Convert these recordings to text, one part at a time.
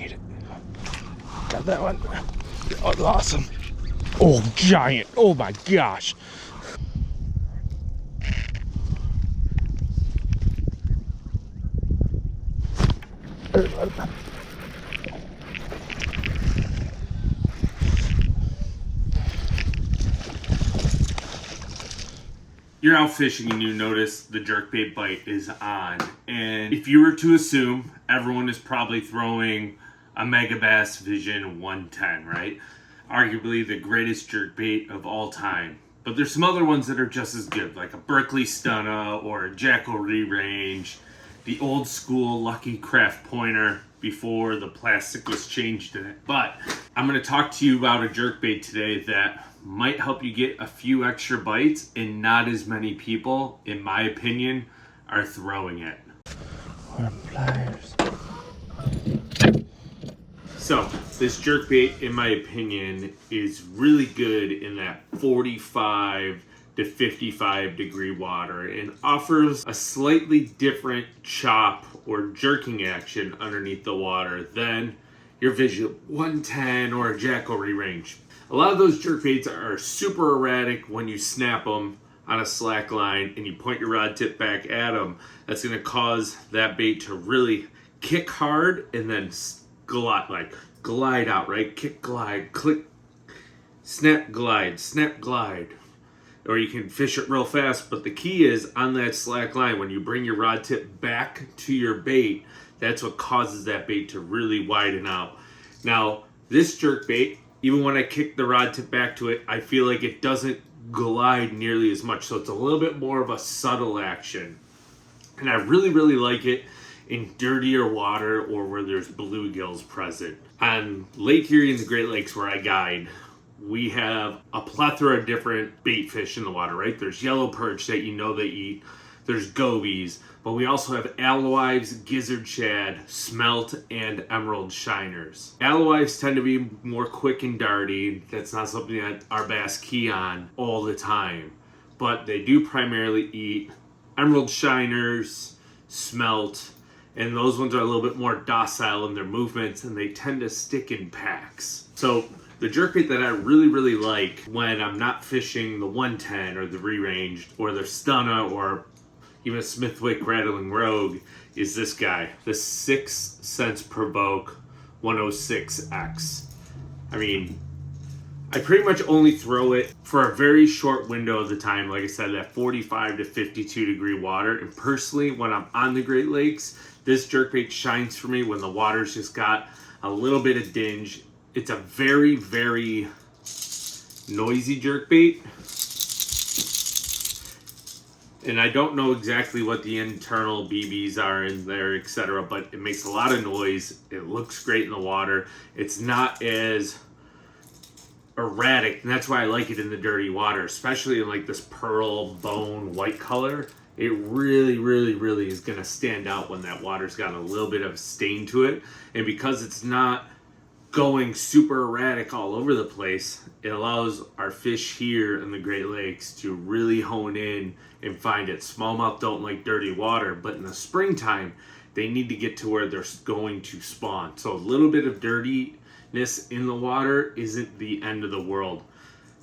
made it. Got that one. That was awesome. Oh, giant. Oh my gosh. You're out fishing and you notice the jerkbait bite is on. And if you were to assume, everyone is probably throwing a Megabass Vision 110, right? Arguably the greatest jerkbait of all time. But there's some other ones that are just as good, like a Berkeley Stunna or a Jackal Re-Range, the old school Lucky Craft Pointer before the plastic was changed in it. But I'm going to talk to you about a jerkbait today that might help you get a few extra bites, and not as many people, in my opinion, are throwing it. Pliers. So, this jerkbait, in my opinion, is really good in that 45 to 55 degree water and offers a slightly different chop or jerking action underneath the water than your Vision 110 or a Jackal Re-Range. A lot of those jerkbaits are super erratic when you snap them on a slack line and you point your rod tip back at them. That's going to cause that bait to really kick hard and then glide out, right? Kick, glide, click, snap, glide. Or you can fish it real fast, but the key is on that slack line, when you bring your rod tip back to your bait, that's what causes that bait to really widen out. Now, this jerkbait, even when I kick the rod tip back to it, I feel like it doesn't glide nearly as much. So it's a little bit more of a subtle action. And I really, really like it in dirtier water or where there's bluegills present. On Lake Erie and the Great Lakes where I guide, we have a plethora of different bait fish in the water, right? There's yellow perch that you know they eat. There's gobies, but we also have alewives, gizzard shad, smelt, and emerald shiners. Alewives tend to be more quick and darty. That's not something that our bass key on all the time, but they do primarily eat emerald shiners, smelt, and those ones are a little bit more docile in their movements, and they tend to stick in packs. So the jerkbait that I really, really like when I'm not fishing the 110 or the Re-Ranged or the Stunna or even a Smithwick Rattling Rogue is this guy, the 6 Cents Provoke 106X. I mean, I pretty much only throw it for a very short window of the time, like I said, that 45 to 52 degree water. And personally, when I'm on the Great Lakes, this jerkbait shines for me when the water's just got a little bit of dinge. It's a very, very noisy jerkbait. And I don't know exactly what the internal BBs are in there, etc., but it makes a lot of noise. It looks great in the water. It's not as erratic, and that's why I like it in the dirty water, especially in like this pearl bone white color. It really, really, really is going to stand out when that water's got a little bit of stain to it. And because it's not going super erratic all over the place, it allows our fish here in the Great Lakes to really hone in and find it. Smallmouth don't like dirty water, but in the springtime, they need to get to where they're going to spawn. So a little bit of dirtiness in the water isn't the end of the world.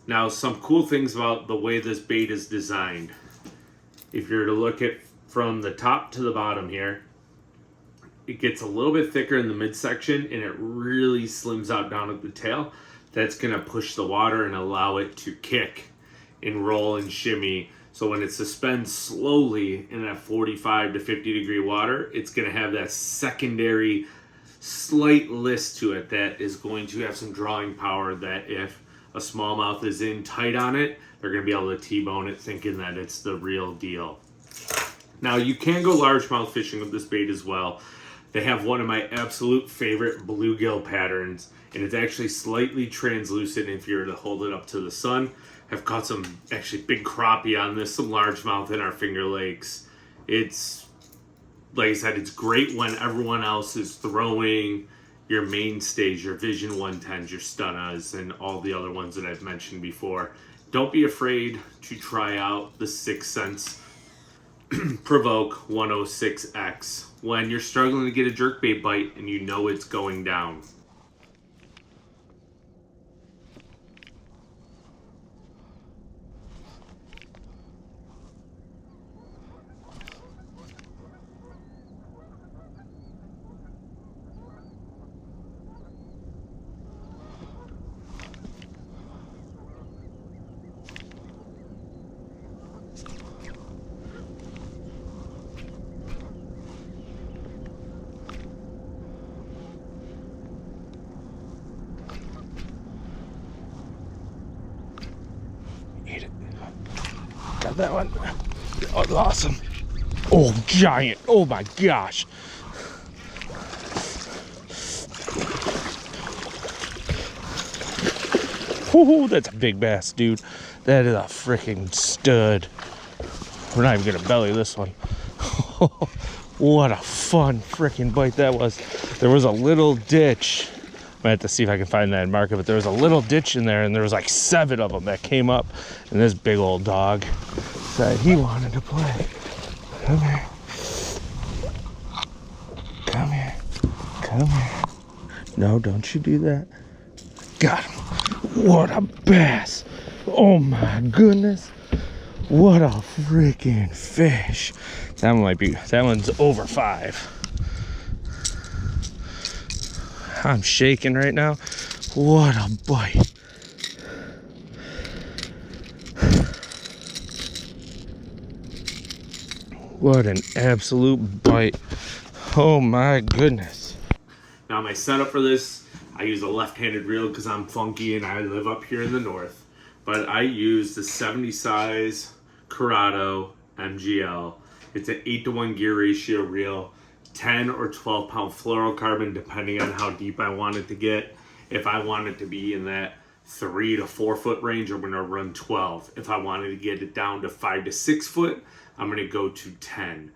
Now, some cool things about the way this bait is designed. If you're to look at from the top to the bottom here, it gets a little bit thicker in the midsection and it really slims out down at the tail. That's going to push the water and allow it to kick and roll and shimmy. So when it suspends slowly in that 45 to 50 degree water, it's going to have that secondary slight list to it that is going to have some drawing power that if a smallmouth is in tight on it, they're going to be able to T-bone it thinking that it's the real deal. Now you can go largemouth fishing with this bait as well. They have one of my absolute favorite bluegill patterns, and it's actually slightly translucent if you were to hold it up to the sun. I've caught some actually big crappie on this, some largemouth in our Finger Lakes. It's, like I said, it's great when everyone else is throwing your mainstays, your Vision 110s, your Stunnas, and all the other ones that I've mentioned before. Don't be afraid to try out the 6 Cents Provoke 106X when you're struggling to get a jerkbait bite and you know it's going down. Eat it. Got that one. Oh, awesome. Oh, giant. Oh my gosh. Whoo, that's a big bass, dude. That is a freaking stud. We're not even gonna belly this one. What a fun freaking bite that was. There was a little ditch. I have to see if I can find that and mark it, but there was a little ditch in there and there was like 7 of them that came up, and this big old dog said he wanted to play. Come here. Come here. Come here. No, don't you do that. Got him. What a bass. Oh my goodness. What a freaking fish. That one might be, that one's over 5. I'm shaking right now. What a bite. What an absolute bite. Oh my goodness. Now my setup for this, I use a left-handed reel because I'm funky and I live up here in the north. But I use the 70 size Corrado MGL. It's an 8-to-1 gear ratio reel. 10 or 12 pound fluorocarbon depending on how deep I want it to get. If I want it to be in that 3 to 4 foot range, I'm going to run 12. If I wanted to get it down to 5 to 6 foot, I'm going to go to 10.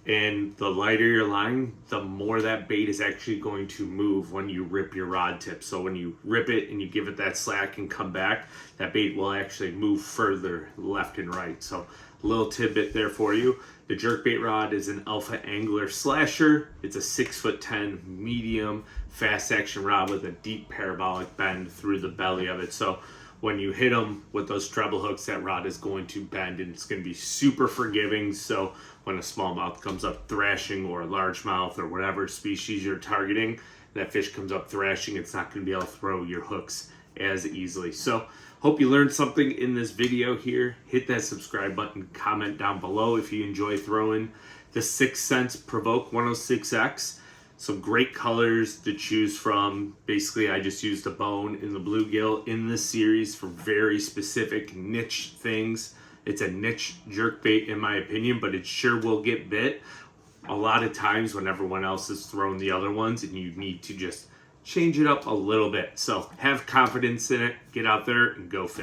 And the lighter your line, the more that bait is actually going to move when you rip your rod tip. So when you rip it and you give it that slack and come back, that bait will actually move further left and right. So a little tidbit there for you. The jerkbait rod is an Alpha Angler Slasher. It's a 6'10" medium fast action rod with a deep parabolic bend through the belly of it. So when you hit them with those treble hooks, that rod is going to bend and it's going to be super forgiving. So when a smallmouth comes up thrashing, or a largemouth, or whatever species you're targeting, that fish comes up thrashing, it's not going to be able to throw your hooks as easily. So hope you learned something in this video here. Hit that subscribe button, comment down below if you enjoy throwing the 6th Sense Provoke 106X. Some great colors to choose from. Basically, I just used a bone in the bluegill in this series for very specific niche things. It's a niche jerkbait in my opinion, but it sure will get bit a lot of times when everyone else is throwing the other ones, and you need to just change it up a little bit. So have confidence in it, get out there and go fish.